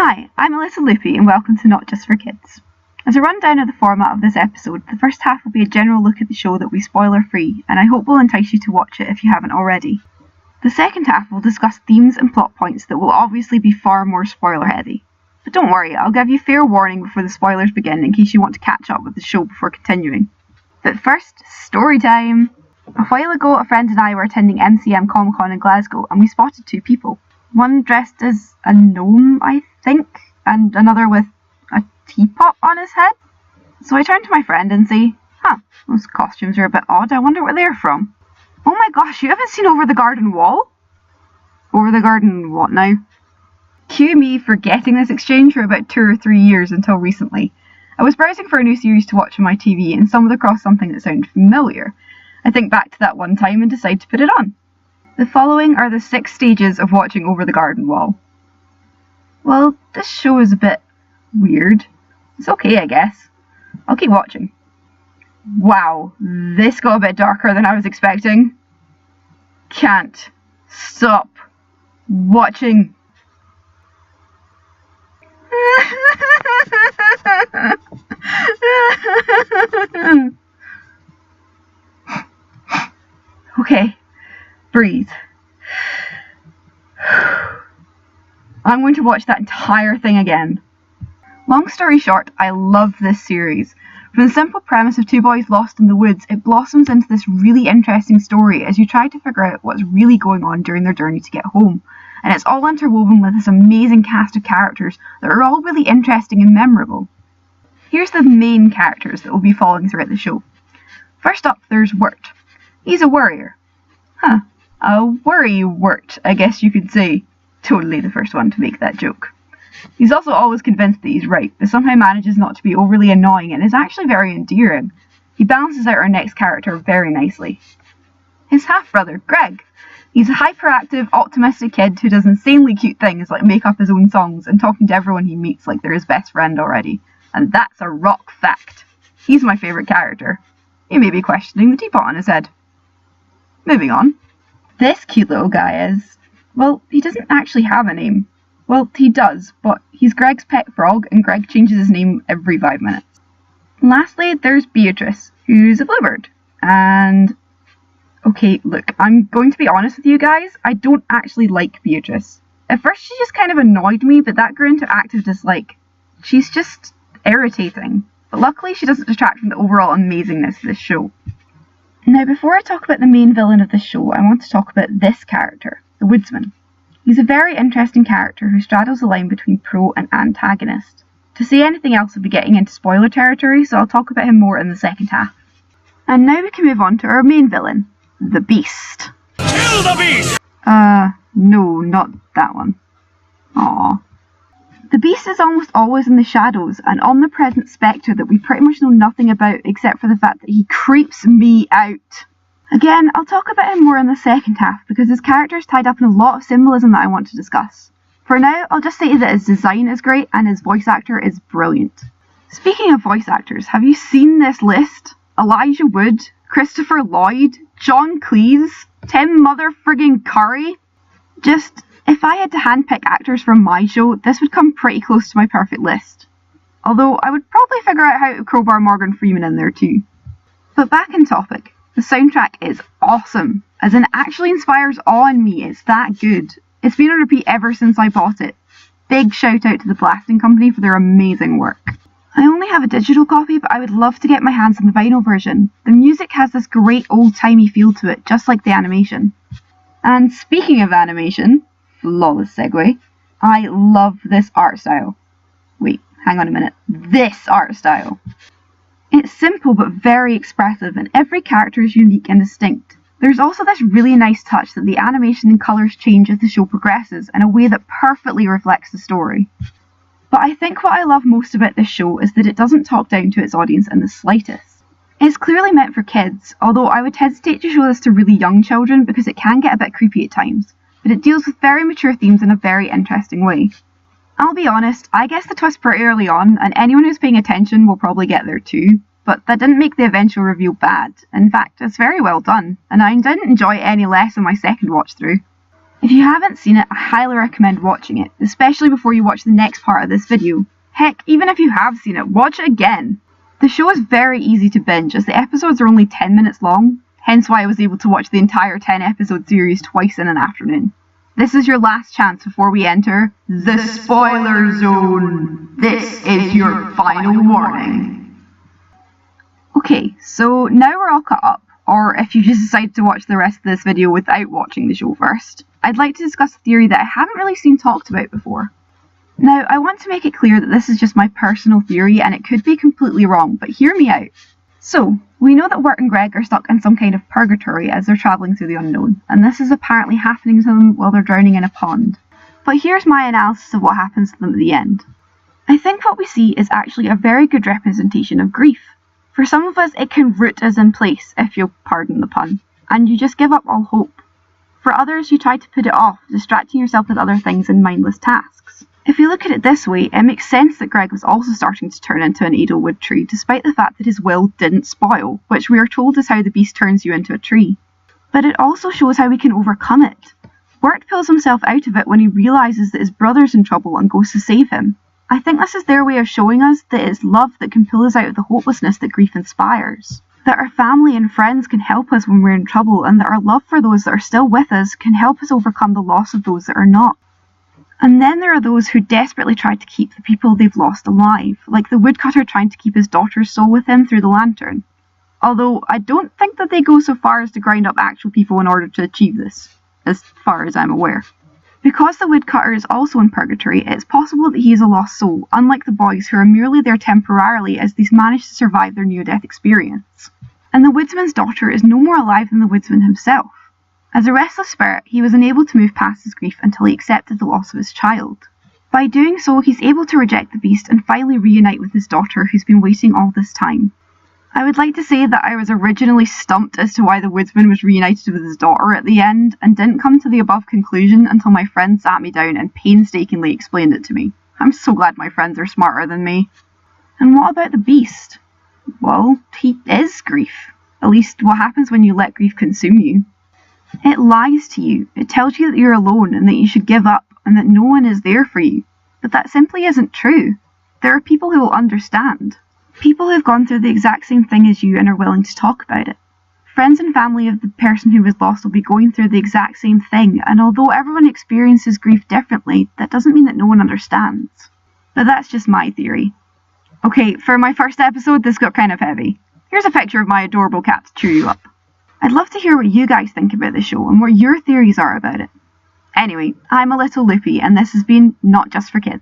Hi, I'm Alyssa Loopy and welcome to Not Just for Kids. As a rundown of the format of this episode, the first half will be a general look at the show that will be spoiler free, and I hope will entice you to watch it if you haven't already. The second half will discuss themes and plot points that will obviously be far more spoiler heavy. But don't worry, I'll give you fair warning before the spoilers begin in case you want to catch up with the show before continuing. But first, story time! A while ago, a friend and I were attending MCM Comic Con in Glasgow and we spotted two people. One dressed as a gnome, I think, and another with a teapot on his head. So I turned to my friend and say, those costumes are a bit odd, I wonder where they're from. Oh my gosh, you haven't seen Over the Garden Wall? Over the Garden what now? Cue me forgetting this exchange for about 2 or 3 years until recently. I was browsing for a new series to watch on my TV and stumbled across something that sounded familiar. I think back to that one time and decide to put it on. The following are the 6 stages of watching Over the Garden Wall. Well, this show is a bit weird. It's okay, I guess. I'll keep watching. Wow, this got a bit darker than I was expecting. Can't stop watching. Okay. Breathe. I'm going to watch that entire thing again. Long story short, I love this series. From the simple premise of two boys lost in the woods, it blossoms into this really interesting story as you try to figure out what's really going on during their journey to get home. And it's all interwoven with this amazing cast of characters that are all really interesting and memorable. Here's the main characters that we'll be following throughout the show. First up, there's Wirt. He's a warrior. A worry-wort, I guess you could say. Totally the first one to make that joke. He's also always convinced that he's right, but somehow manages not to be overly annoying and is actually very endearing. He balances out our next character very nicely. His half-brother, Greg. He's a hyperactive, optimistic kid who does insanely cute things like make up his own songs and talking to everyone he meets like they're his best friend already. And that's a rock fact. He's my favourite character. You may be questioning the teapot on his head. Moving on. This cute little guy is, well, he doesn't actually have a name. Well, he does, but he's Greg's pet frog, and Greg changes his name every 5 minutes. Lastly, there's Beatrice, who's a bluebird. And, okay, look, I'm going to be honest with you guys, I don't actually like Beatrice. At first she just kind of annoyed me, but that grew into active dislike. She's just irritating. But luckily she doesn't detract from the overall amazingness of this show. Now, before I talk about the main villain of the show, I want to talk about this character, the Woodsman. He's a very interesting character who straddles the line between pro and antagonist. To say anything else would be getting into spoiler territory, so I'll talk about him more in the second half. And now we can move on to our main villain, the Beast. Kill the Beast! No, not that one. Aww. The Beast is almost always in the shadows, an omnipresent spectre that we pretty much know nothing about except for the fact that he creeps me out. Again, I'll talk about him more in the second half because his character is tied up in a lot of symbolism that I want to discuss. For now, I'll just say that his design is great and his voice actor is brilliant. Speaking of voice actors, have you seen this list? Elijah Wood, Christopher Lloyd, John Cleese, Tim Mother-frigging Curry? If I had to handpick actors from my show, this would come pretty close to my perfect list. Although I would probably figure out how to crowbar Morgan Freeman in there too. But back in topic, the soundtrack is awesome, as in it actually inspires awe in me, it's that good. It's been on repeat ever since I bought it. Big shout out to the Blasting Company for their amazing work. I only have a digital copy, but I would love to get my hands on the vinyl version. The music has this great old-timey feel to it, just like the animation. And speaking of animation, flawless segue, I love this art style. Wait, hang on a minute. This art style. It's simple but very expressive and every character is unique and distinct. There's also this really nice touch that the animation and colours change as the show progresses in a way that perfectly reflects the story. But I think what I love most about this show is that it doesn't talk down to its audience in the slightest. It's clearly meant for kids, although I would hesitate to show this to really young children because it can get a bit creepy at times. But it deals with very mature themes in a very interesting way. I'll be honest, I guessed the twist pretty early on, and anyone who's paying attention will probably get there too, but that didn't make the eventual reveal bad. In fact, it's very well done, and I didn't enjoy it any less on my second watch through. If you haven't seen it, I highly recommend watching it, especially before you watch the next part of this video. Heck, even if you have seen it, watch it again. The show is very easy to binge as the episodes are only 10 minutes long, hence why I was able to watch the entire 10 episode series twice in an afternoon. This is your last chance before we enter the spoiler zone. This is your final warning. Okay, so now we're all caught up, or if you just decide to watch the rest of this video without watching the show first, I'd like to discuss a theory that I haven't really seen talked about before. Now, I want to make it clear that this is just my personal theory and it could be completely wrong, but hear me out. So, we know that Wirt and Greg are stuck in some kind of purgatory as they're travelling through the unknown, and this is apparently happening to them while they're drowning in a pond. But here's my analysis of what happens to them at the end. I think what we see is actually a very good representation of grief. For some of us, it can root us in place, if you'll pardon the pun, and you just give up all hope. For others, you try to put it off, distracting yourself with other things and mindless tasks. If you look at it this way, it makes sense that Greg was also starting to turn into an Edelwood tree, despite the fact that his will didn't spoil, which we are told is how the beast turns you into a tree. But it also shows how we can overcome it. Wirt pulls himself out of it when he realises that his brother's in trouble and goes to save him. I think this is their way of showing us that it's love that can pull us out of the hopelessness that grief inspires. That our family and friends can help us when we're in trouble, and that our love for those that are still with us can help us overcome the loss of those that are not. And then there are those who desperately try to keep the people they've lost alive, like the woodcutter trying to keep his daughter's soul with him through the lantern. Although I don't think that they go so far as to grind up actual people in order to achieve this, as far as I'm aware. Because the woodcutter is also in purgatory, it's possible that he is a lost soul, unlike the boys who are merely there temporarily as they manage to survive their near-death experience. And the woodsman's daughter is no more alive than the woodsman himself. As a restless spirit, he was unable to move past his grief until he accepted the loss of his child. By doing so, he's able to reject the beast and finally reunite with his daughter who's been waiting all this time. I would like to say that I was originally stumped as to why the woodsman was reunited with his daughter at the end, and didn't come to the above conclusion until my friend sat me down and painstakingly explained it to me. I'm so glad my friends are smarter than me. And what about the beast? Well, he is grief. At least, what happens when you let grief consume you? It lies to you. It tells you that you're alone and that you should give up and that no one is there for you. But that simply isn't true. There are people who will understand. People who have gone through the exact same thing as you and are willing to talk about it. Friends and family of the person who was lost will be going through the exact same thing, and although everyone experiences grief differently, that doesn't mean that no one understands. But that's just my theory. Okay, for my first episode, this got kind of heavy. Here's a picture of my adorable cat to cheer you up. I'd love to hear what you guys think about the show and what your theories are about it. Anyway, I'm a little loopy, and this has been Not Just for Kids.